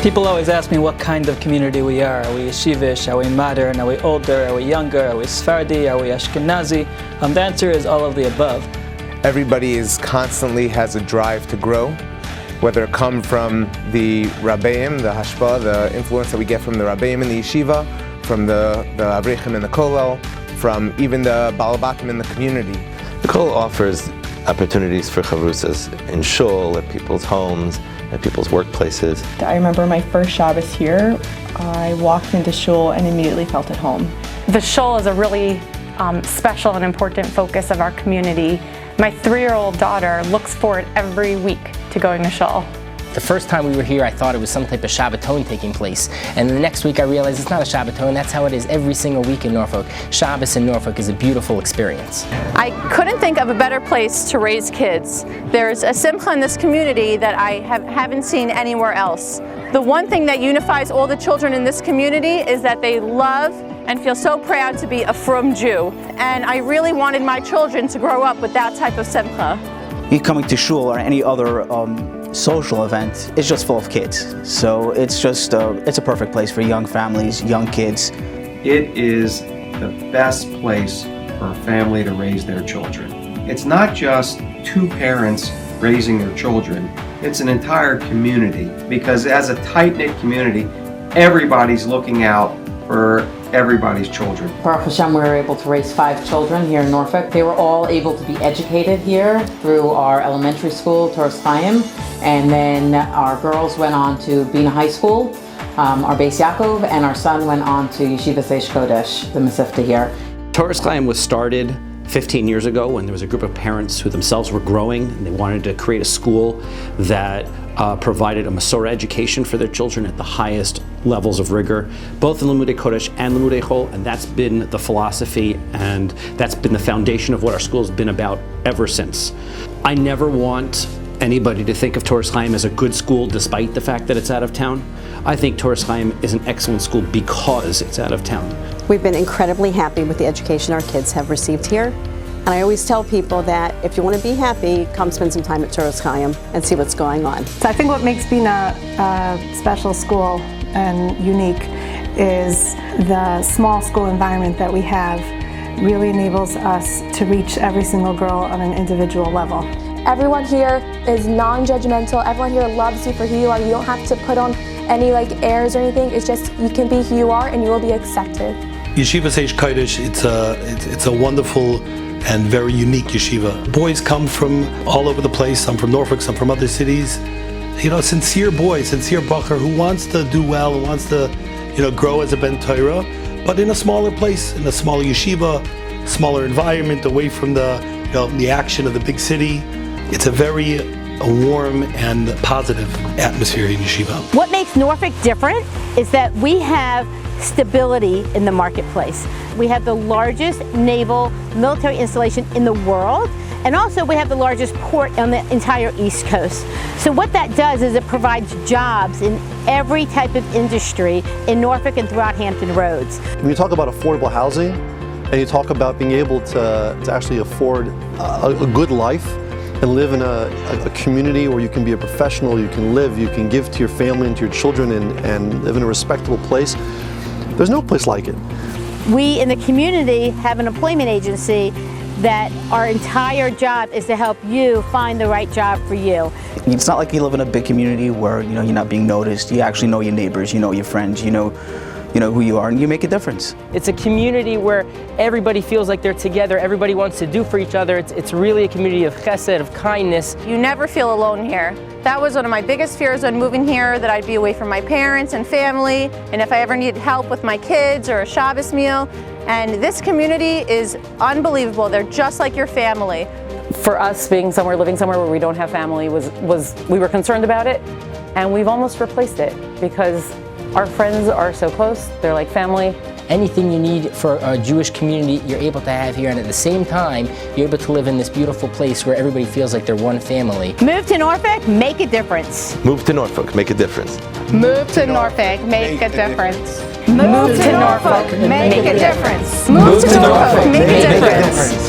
People always ask me what kind of community we are. Are we yeshivish? Are we modern? Are we older? Are we younger? Are we Sephardi? Are we Ashkenazi? The answer is all of the above. Everybody constantly has a drive to grow, whether it come from the Rabbeim, the hashpah, the influence that we get from the Rabbeim in the yeshiva, from the Avrechim in the kollel, from even the balabatim in the community. The kollel offers opportunities for chavrusas in shul, at people's homes, at people's workplaces. I remember my first Shabbos here, I walked into shul and immediately felt at home. The shul is a really special and important focus of our community. My 3-year-old daughter looks forward every week to going to shul. The first time we were here, I thought it was some type of Shabbaton taking place. And the next week I realized it's not a Shabbaton, that's how it is every single week in Norfolk. Shabbos in Norfolk is a beautiful experience. I couldn't think of a better place to raise kids. There's a simcha in this community that I haven't seen anywhere else. The one thing that unifies all the children in this community is that they love and feel so proud to be a frum Jew. And I really wanted my children to grow up with that type of simcha. You coming to shul or any other social event, it's just full of kids. So it's just, it's a perfect place for young families, young kids. It is the best place for a family to raise their children. It's not just two parents raising their children, it's an entire community, because as a tight-knit community, everybody's looking out for everybody's children. Baruch Hashem, we were able to raise 5 children here in Norfolk. They were all able to be educated here through our elementary school, Toras Chaim, and then our girls went on to Bina High School, our Beis Yaakov, and our son went on to Yeshiva Seish Kodesh, the Masifta here. Toras Chaim was started 15 years ago when there was a group of parents who themselves were growing and they wanted to create a school that provided a Masorah education for their children at the highest levels of rigor, both in Limudei Kodesh and Limudei Chol, and that's been the philosophy and that's been the foundation of what our school has been about ever since. I never want anybody to think of Toras Chaim as a good school despite the fact that it's out of town. I think Toras Chaim is an excellent school because it's out of town. We've been incredibly happy with the education our kids have received here. And I always tell people that if you want to be happy, come spend some time at Toras Chaim and see what's going on. So I think what makes Bina a special school and unique is the small school environment that we have really enables us to reach every single girl on an individual level. Everyone here is non-judgmental. Everyone here loves you for who you are. You don't have to put on any airs or anything. It's just you can be who you are and you will be accepted. Yeshiva Seish Kodesh, it's a wonderful and very unique yeshiva. Boys come from all over the place. Some from Norfolk, some from other cities. You know, sincere boys, sincere bacher who wants to do well, who wants to, grow as a ben Torah, but in a smaller place, in a smaller yeshiva, smaller environment, away from the action of the big city. It's a very warm and positive atmosphere in yeshiva. What makes Norfolk different is that we have stability in the marketplace. We have the largest naval military installation in the world, and also we have the largest port on the entire East Coast. So what that does is it provides jobs in every type of industry in Norfolk and throughout Hampton Roads. When you talk about affordable housing, and you talk about being able to actually afford a good life, and live in a community where you can be a professional, you can live, you can give to your family and to your children and live in a respectable place. There's no place like it. We in the community have an employment agency that our entire job is to help you find the right job for you. It's not like you live in a big community where you're not being noticed. You actually know your neighbors, you know your friends, you know who you are, and you make a difference. It's a community where everybody feels like they're together, everybody wants to do for each other. It's really a community of chesed, of kindness. You never feel alone here. That was one of my biggest fears when moving here, that I'd be away from my parents and family, and if I ever needed help with my kids or a Shabbos meal. And this community is unbelievable. They're just like your family. For us, being somewhere, living somewhere where we don't have family we were concerned about it, and we've almost replaced it because our friends are so close, they're like family. Anything you need for a Jewish community, you're able to have here, and at the same time, you're able to live in this beautiful place where everybody feels like they're one family. Move to Norfolk, make a difference. Move to Norfolk, make a difference. Move to Norfolk, make a difference. Move to Norfolk, make a difference. Move to Norfolk, make a difference.